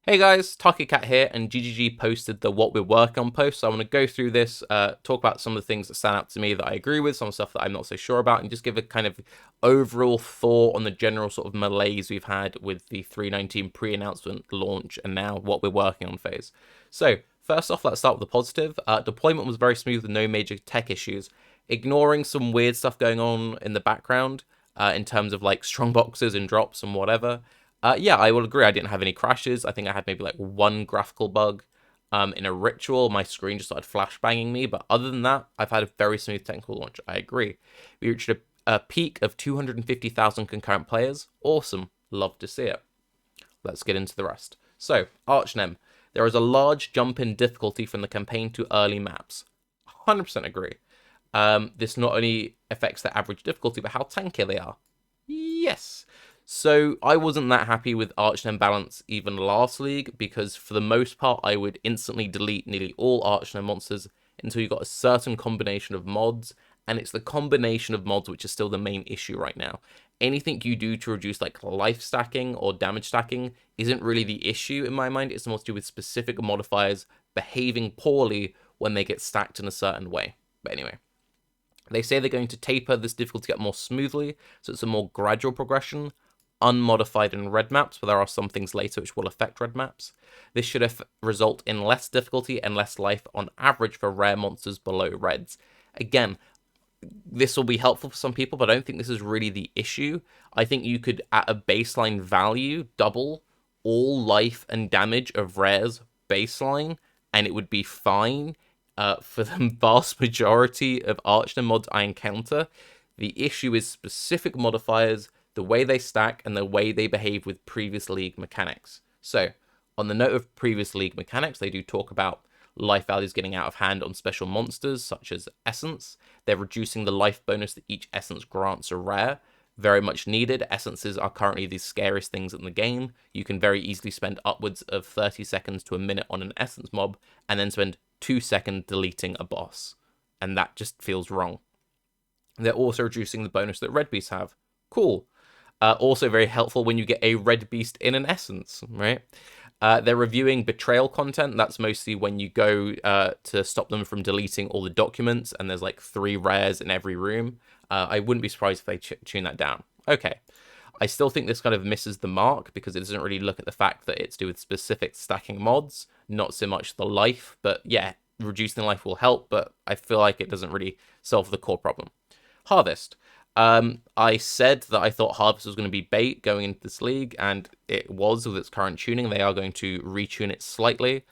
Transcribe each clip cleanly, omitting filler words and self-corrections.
Hey guys, Tarke Cat here, and GGG posted the what we're working on post. So I want to go through this, talk about some of the things that stand out to me that I agree with, some stuff that I'm not so sure about, and just give a kind of overall thought on the general sort of malaise we've had with the 319 pre-announcement launch and now what we're working on phase. So first off, let's start with the positive. Deployment was very smooth with no major tech issues, ignoring some weird stuff going on in the background in terms of like strong boxes and drops and whatever. Yeah, I will agree. I didn't have any crashes. I think I had maybe like one graphical bug. In a ritual, my screen just started flashbanging me. But other than that, I've had a very smooth technical launch. I agree. We reached a peak of 250,000 concurrent players. Awesome. Love to see it. Let's get into the rest. So, Archdemon. There is a large jump in difficulty from the campaign to early maps. 100% agree. This not only affects the average difficulty, but how tanky they are. Yes. So I wasn't that happy with Archdemon balance even last league, because for the most part I would instantly delete nearly all Archdemon monsters until you got a certain combination of mods, and it's the combination of mods which is still the main issue right now. Anything you do to reduce like life stacking or damage stacking isn't really the issue in my mind. It's more to do with specific modifiers behaving poorly when they get stacked in a certain way. But anyway, they say they're going to taper this difficulty up more smoothly, so it's a more gradual progression, unmodified in red maps, but there are some things later which will affect red maps. This should result in less difficulty and less life on average for rare monsters below reds. Again, this will be helpful for some people, but I don't think this is really the issue. I think you could, at a baseline value, double all life and damage of rares baseline, and it would be fine. For the vast majority of Archdemon mods I encounter, the issue is specific modifiers, the way they stack, and the way they behave with previous league mechanics. So, on the note of previous league mechanics, they do talk about life values getting out of hand on special monsters, such as Essence. They're reducing the life bonus that each Essence grants a rare. Very much needed. Essences are currently the scariest things in the game. You can very easily spend upwards of 30 seconds to a minute on an Essence mob, and then spend 2 seconds deleting a boss. And that just feels wrong. They're also reducing the bonus that red beasts have. Cool. Also very helpful when you get a red beast in an essence, right? They're reviewing betrayal content. That's mostly when you go to stop them from deleting all the documents, and there's like 3 rares in every room. I wouldn't be surprised if they tune that down. Okay. I still think this kind of misses the mark, because it doesn't really look at the fact that it's to do with specific stacking mods, not so much the life. But yeah, reducing the life will help, but I feel like it doesn't really solve the core problem. Harvest. I said that I thought Harvest was going to be bait going into this league, and it was with its current tuning. They are going to retune it slightly.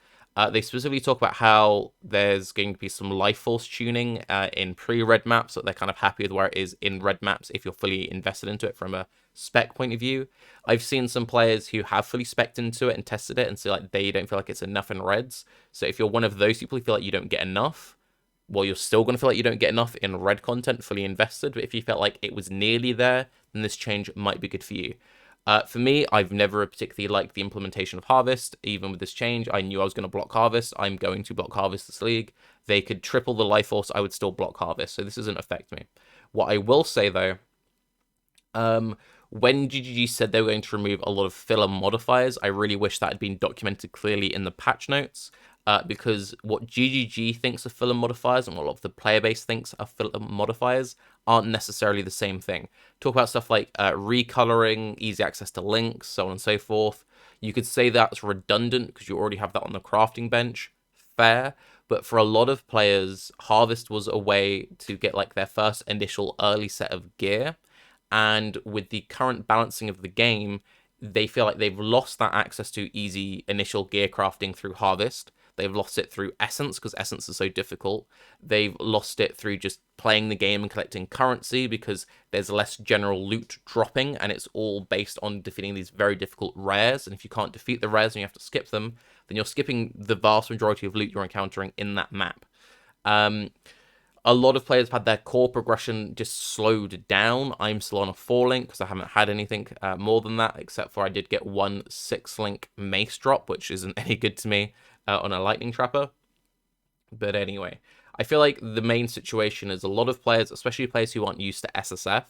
They specifically talk about how there's going to be some life force tuning in pre-red maps, so they're kind of happy with where it is in red maps if you're fully invested into it from a spec point of view. I've seen some players who have fully spec'd into it and tested it and say like they don't feel like it's enough in reds. So if you're one of those people who feel like you don't get enough, well, you're still going to feel like you don't get enough in red content fully invested, but if you felt like it was nearly there, then this change might be good for you. For me, I've never particularly liked the implementation of Harvest. Even with this change, I knew I was going to block Harvest. I'm going to block Harvest this league. They could triple the life force, I would still block Harvest, so this doesn't affect me. What I will say, though, when GGG said they were going to remove a lot of filler modifiers, I really wish that had been documented clearly in the patch notes. Because what GGG thinks are filler modifiers and what a lot of the player base thinks are filler modifiers aren't necessarily the same thing. Talk about stuff like recoloring, easy access to links, so on and so forth. You could say that's redundant because you already have that on the crafting bench. Fair. But for a lot of players, Harvest was a way to get like their first initial early set of gear. And with the current balancing of the game, they feel like they've lost that access to easy initial gear crafting through Harvest. They've lost it through Essence, because Essence is so difficult. They've lost it through just playing the game and collecting currency, because there's less general loot dropping, and it's all based on defeating these very difficult rares. And if you can't defeat the rares and you have to skip them, then you're skipping the vast majority of loot you're encountering in that map. A lot of players have had their core progression just slowed down. I'm still on a 4-link because I haven't had anything more than that, except for I did get one 6-link mace drop, which isn't any good to me on a lightning trapper. But anyway, I feel like the main situation is a lot of players, especially players who aren't used to SSF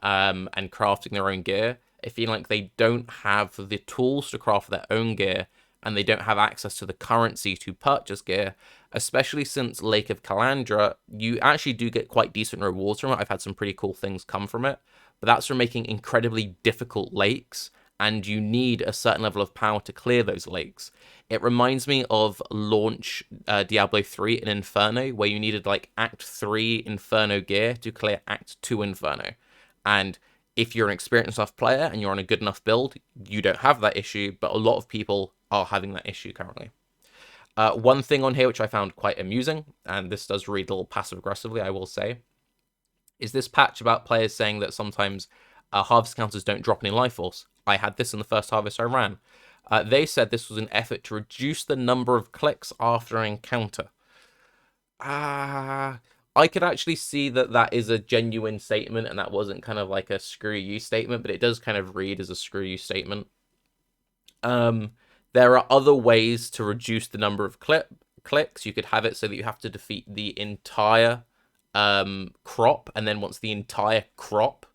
and crafting their own gear, I feel like they don't have the tools to craft their own gear, and they don't have access to the currency to purchase gear, especially since Lake of Kalandra, you actually do get quite decent rewards from it. I've had some pretty cool things come from it, but that's from making incredibly difficult lakes, and you need a certain level of power to clear those lakes. It reminds me of launch Diablo 3 in Inferno, where you needed like Act 3 Inferno gear to clear Act 2 Inferno. And if you're an experienced enough player and you're on a good enough build, you don't have that issue, but a lot of people are having that issue currently. One thing on here which I found quite amusing, and this does read a little passive-aggressively, I will say, is this patch about players saying that sometimes harvest counters don't drop any life force. I had this in the first harvest I ran. They said this was an effort to reduce the number of clicks after an encounter. I could actually see that that is a genuine statement, and that wasn't kind of like a screw you statement, but it does kind of read as a screw you statement. There are other ways to reduce the number of clicks. You could have it so that you have to defeat the entire crop, and then once the entire crop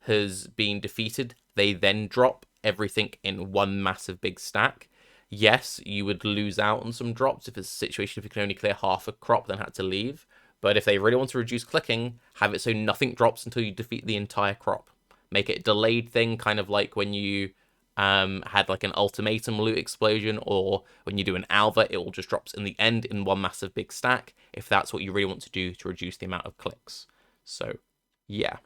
has been defeated, they then drop everything in one massive big stack. Yes, you would lose out on some drops if it's a situation if you can only clear half a crop, then had to leave. But if they really want to reduce clicking, have it so nothing drops until you defeat the entire crop. Make it a delayed thing, kind of like when you had like an ultimatum loot explosion, or when you do an alva, it all just drops in the end in one massive big stack, if that's what you really want to do to reduce the amount of clicks. So, yeah.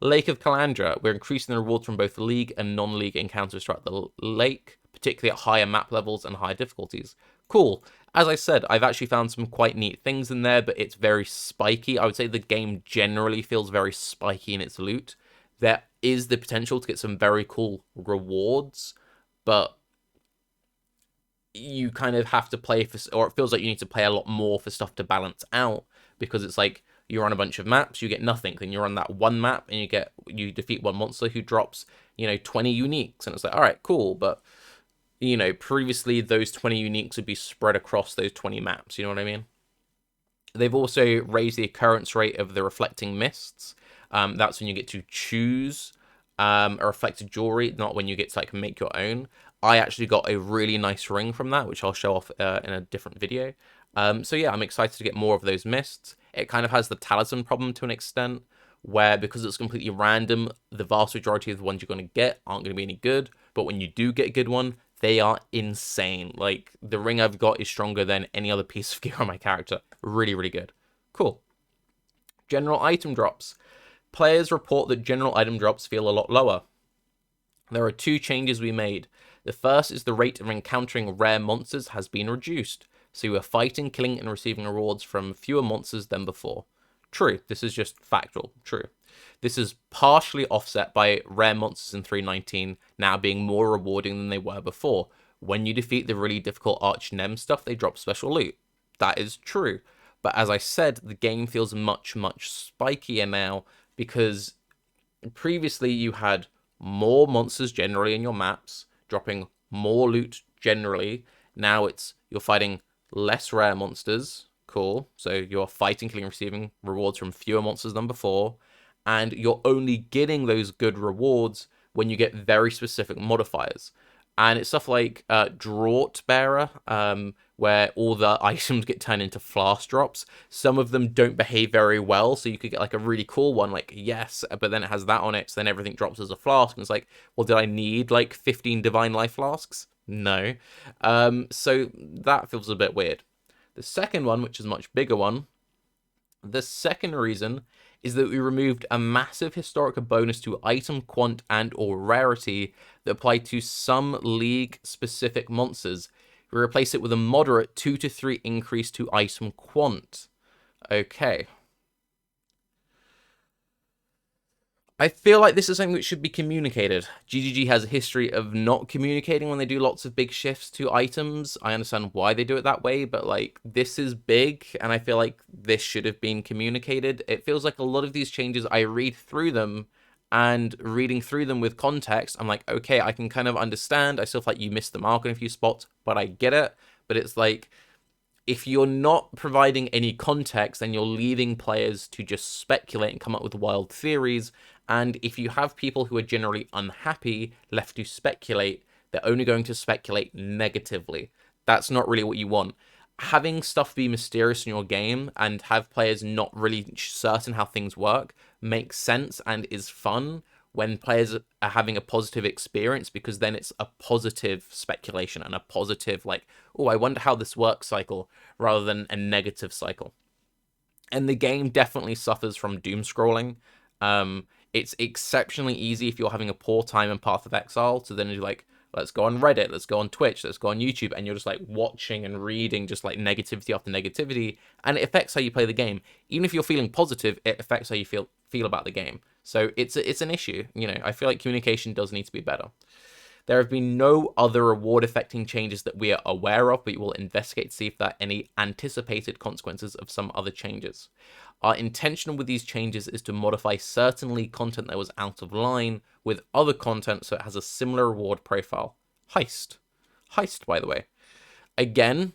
Lake of Kalandra, we're increasing the rewards from both league and non-league encounters throughout the lake, particularly at higher map levels and higher difficulties. Cool. As I said, I've actually found some quite neat things in there, but it's very spiky. I would say the game generally feels very spiky in its loot. There is the potential to get some very cool rewards, but you kind of have to play for, or it feels like you need to play a lot more for stuff to balance out, because it's like you're on a bunch of maps, you get nothing, then you're on that one map and you defeat one monster who drops, 20 uniques, and it's like, all right, cool, but previously those 20 uniques would be spread across those 20 maps, you know what I mean? They've also raised the occurrence rate of the reflecting mists. That's when you get to choose a reflected jewelry, not when you get to like make your own. I actually got a really nice ring from that, which I'll show off in a different video. So yeah, I'm excited to get more of those mists. It kind of has the talisman problem to an extent, where because it's completely random, the vast majority of the ones you're going to get aren't going to be any good. But when you do get a good one, they are insane. Like, the ring I've got is stronger than any other piece of gear on my character. Really, really good. Cool. General item drops. Players report that general item drops feel a lot lower. There are two changes we made. The first is the rate of encountering rare monsters has been reduced, so you are fighting, killing, and receiving rewards from fewer monsters than before. True, this is just factual, true. This is partially offset by rare monsters in 3.19 now being more rewarding than they were before. When you defeat the really difficult Archdemon stuff, they drop special loot. That is true. But as I said, the game feels much, much spikier now, because previously you had more monsters generally in your maps, dropping more loot generally. Now you're fighting less rare monsters. Cool. So you're fighting, killing, receiving rewards from fewer monsters than before. And you're only getting those good rewards when you get very specific modifiers. And it's stuff like Draught Bearer, where all the items get turned into flask drops. Some of them don't behave very well, so you could get like a really cool one, like, yes, but then it has that on it, so then everything drops as a flask. And it's like, well, did I need like 15 Divine Life Flasks? No. So that feels a bit weird. The second one, which is a much bigger one, the second reason is that we removed a massive historical bonus to item quant and or rarity that applied to some league-specific monsters. We replace it with a moderate 2 to 3 increase to item quant. Okay. I feel like this is something that should be communicated. GGG has a history of not communicating when they do lots of big shifts to items. I understand why they do it that way, but like, this is big, and I feel like this should have been communicated. It feels like a lot of these changes, I read through them, and reading through them with context, I'm like, okay, I can kind of understand. I still feel like you missed the mark on a few spots, but I get it. But it's like, if you're not providing any context, then you're leaving players to just speculate and come up with wild theories. And if you have people who are generally unhappy left to speculate, They're only going to speculate negatively. That's not really what you want. Having stuff be mysterious in your game and have players not really certain how things work makes sense and is fun when players are having a positive experience, because then it's a positive speculation and a positive, like, oh, I wonder how this works cycle, rather than a negative cycle. And the game definitely suffers from doom scrolling. It's exceptionally easy if you're having a poor time in Path of Exile to then do like, let's go on Reddit, let's go on Twitch, let's go on YouTube, and you're just like watching and reading just like negativity after negativity, and it affects how you play the game. Even if you're feeling positive, it affects how you feel about the game. So it's an issue. I feel like communication does need to be better. There have been no other reward-affecting changes that we are aware of, but we will investigate to see if there are any anticipated consequences of some other changes. Our intention with these changes is to modify certain league content that was out of line with other content so it has a similar reward profile. Heist, by the way. Again,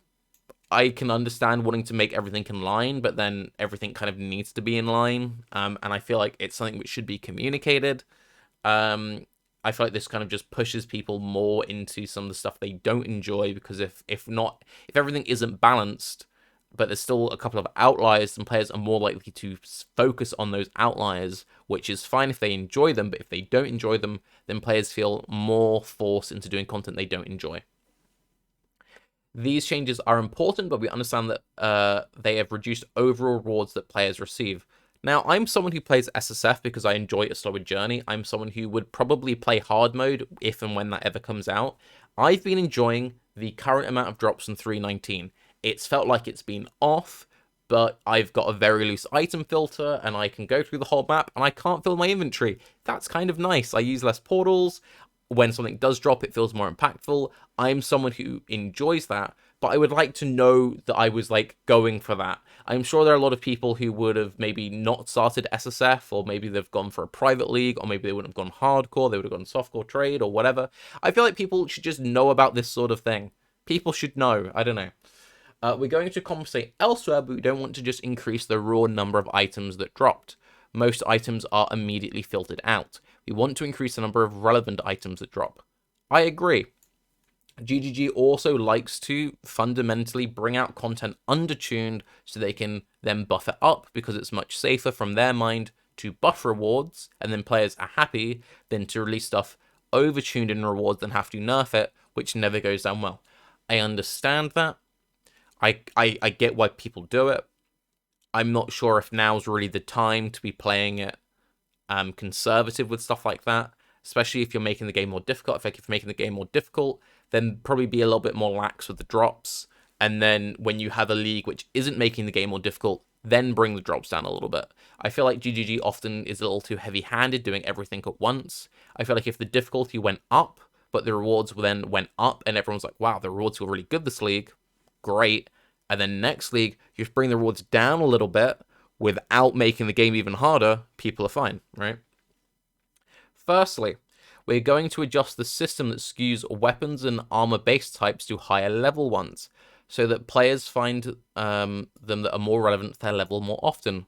I can understand wanting to make everything in line, but then everything kind of needs to be in line, and I feel like it's something which should be communicated. I feel like this kind of just pushes people more into some of the stuff they don't enjoy, because if everything isn't balanced, but there's still a couple of outliers, then players are more likely to focus on those outliers, which is fine if they enjoy them, but if they don't enjoy them, then players feel more forced into doing content they don't enjoy. These changes are important, but we understand that they have reduced overall rewards that players receive. Now, I'm someone who plays SSF because I enjoy a slower journey. I'm someone who would probably play hard mode if and when that ever comes out. I've been enjoying the current amount of drops in 3.19. It's felt like it's been off, but I've got a very loose item filter, and I can go through the whole map, and I can't fill my inventory. That's kind of nice. I use less portals. When something does drop, it feels more impactful. I'm someone who enjoys that, but I would like to know that I was like going for that. I'm sure there are a lot of people who would have maybe not started SSF, or maybe they've gone for a private league, or maybe they wouldn't have gone hardcore, they would have gone softcore trade or whatever. I feel like people should just know about this sort of thing. People should know. I don't know. We're going to compensate elsewhere, but we don't want to just increase the raw number of items that dropped. Most items are immediately filtered out. We want to increase the number of relevant items that drop. I agree. GGG also likes to fundamentally bring out content undertuned so they can then buff it up, because it's much safer from their mind to buff rewards and then players are happy than to release stuff overtuned in rewards and have to nerf it, which never goes down well. I understand that. I get why people do it. I'm not sure if now's really the time to be playing it conservative with stuff like that, especially if you're making the game more difficult. If you're making the game more difficult, then probably be a little bit more lax with the drops. And then when you have a league which isn't making the game more difficult, then bring the drops down a little bit. I feel like GGG often is a little too heavy-handed, doing everything at once. I feel like if the difficulty went up, but the rewards then went up, and everyone's like, wow, the rewards feel really good this league, great. And then next league, you just bring the rewards down a little bit without making the game even harder, people are fine, right? Firstly, we're going to adjust the system that skews weapons and armor-based types to higher level ones, so that players find them that are more relevant to their level more often.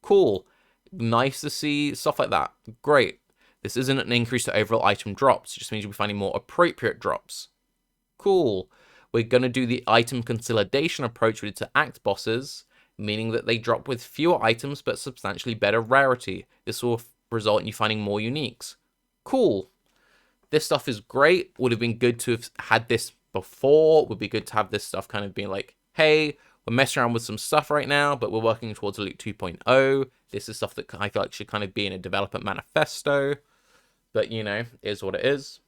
Cool. Nice to see stuff like that. Great. This isn't an increase to overall item drops, it just means you'll be finding more appropriate drops. Cool. We're going to do the item consolidation approach we did to act bosses, meaning that they drop with fewer items but substantially better rarity. This will result in you finding more uniques. Cool. This stuff is great. Would have been good to have had this before. Would be good to have this stuff kind of being like, hey, we're messing around with some stuff right now, but we're working towards a Loot 2.0. This is stuff that I feel like should kind of be in a development manifesto. But, is what it is.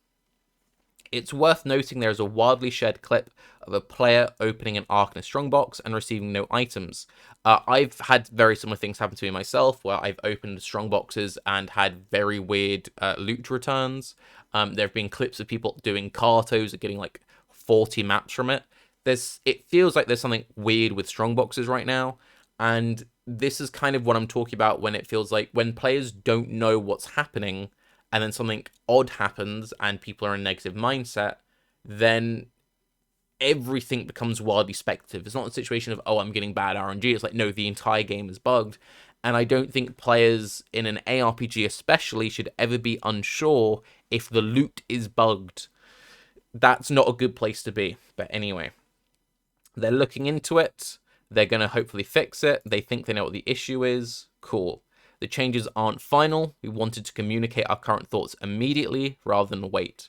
It's worth noting there is a widely shared clip of a player opening an Arc in a strongbox and receiving no items. I've had very similar things happen to me myself, where I've opened strongboxes and had very weird loot returns. There have been clips of people doing Kartos and getting like 40 maps from it. It feels like there's something weird with strongboxes right now, and this is kind of what I'm talking about when it feels like when players don't know what's happening, and then something odd happens and people are in a negative mindset, then everything becomes wildly speculative. It's not a situation of, oh, I'm getting bad RNG. It's like, no, the entire game is bugged. And I don't think players in an ARPG especially should ever be unsure if the loot is bugged. that's not a good place to be. But anyway, they're looking into it. They're going to hopefully fix it. They think they know what the issue is. Cool. The changes aren't final. We wanted to communicate our current thoughts immediately rather than wait.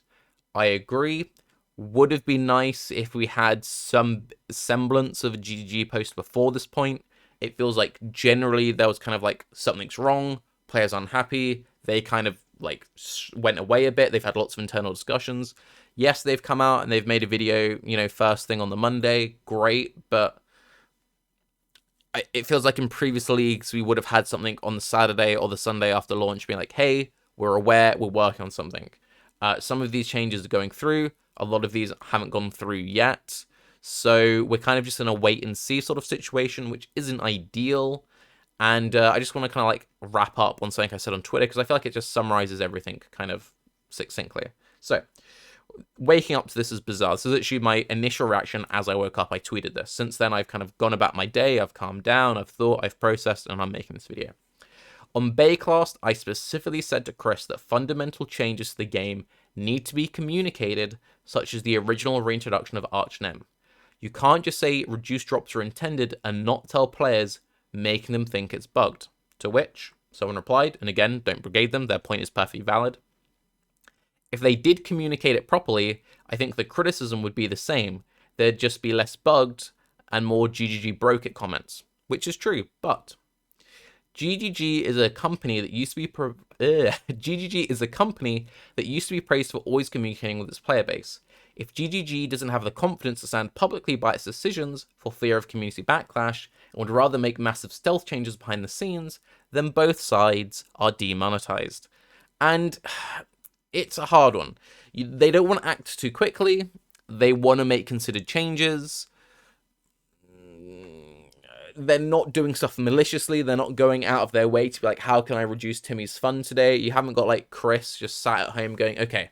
I agree. Would have been nice if we had some semblance of a GGG post before this point. It feels like generally there was kind of like something's wrong, players unhappy. They kind of like went away a bit. They've had lots of internal discussions. Yes, they've come out and they've made a video, first thing on the Monday. Great, but it feels like in previous leagues we would have had something on the Saturday or the Sunday after launch being like, hey, we're aware, we're working on something. Some of these changes are going through. A lot of these haven't gone through yet. So we're kind of just in a wait and see sort of situation, which isn't ideal. And I just want to kind of like wrap up on something I said on Twitter because I feel like it just summarizes everything kind of succinctly. So waking up to this is bizarre. This is actually my initial reaction as I woke up. I tweeted this. Since then, I've kind of gone about my day. I've calmed down. I've thought. I've processed. And I'm making this video. On Baycast, I specifically said to Chris that fundamental changes to the game need to be communicated, such as the original reintroduction of Archdemon. You can't just say reduced drops are intended and not tell players, making them think it's bugged. To which someone replied, and again, don't brigade them, their point is perfectly valid. If they did communicate it properly, I think the criticism would be the same. There'd just be less bugged and more GGG broke it comments, which is true, but GGG is a company that used to be GGG is a company that used to be praised for always communicating with its player base. If GGG doesn't have the confidence to stand publicly by its decisions for fear of community backlash and would rather make massive stealth changes behind the scenes, then both sides are demonetized. And it's a hard one. They don't want to act too quickly. They want to make considered changes. They're not doing stuff maliciously. They're not going out of their way to be like, how can I reduce Timmy's fun today? You haven't got like Chris just sat at home going, okay,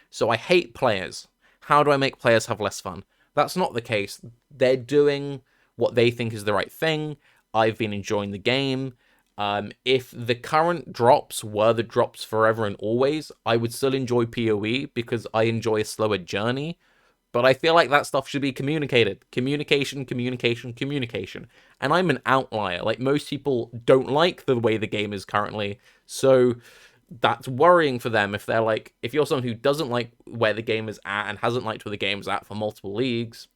so I hate players. How do I make players have less fun? That's not the case. They're doing what they think is the right thing. I've been enjoying the game. If the current drops were the drops forever and always, I would still enjoy PoE because I enjoy a slower journey. But I feel like that stuff should be communicated. Communication, communication, communication. And I'm an outlier. Like, most people don't like the way the game is currently. So that's worrying for them if they're like, if you're someone who doesn't like where the game is at and hasn't liked where the game is at for multiple leagues,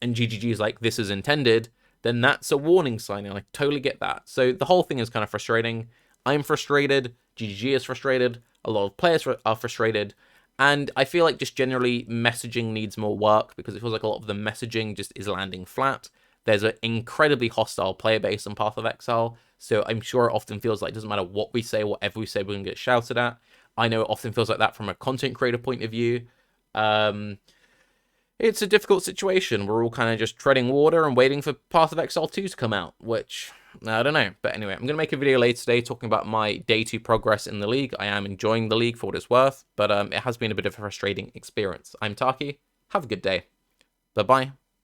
and GGG is like, this is intended, then that's a warning sign, and I totally get that. So the whole thing is kind of frustrating. I'm frustrated, GGG is frustrated, a lot of players are frustrated, and I feel like just generally messaging needs more work because it feels like a lot of the messaging just is landing flat. There's an incredibly hostile player base on Path of Exile, so I'm sure it often feels like it doesn't matter what we say, whatever we say, we're going to get shouted at. I know it often feels like that from a content creator point of view. It's a difficult situation. We're all kind of just treading water and waiting for Path of Exile 2 to come out, which, I don't know. But anyway, I'm going to make a video later today talking about my day 2 progress in the league. I am enjoying the league for what it's worth, but it has been a bit of a frustrating experience. I'm Tarke. Have a good day. Bye-bye.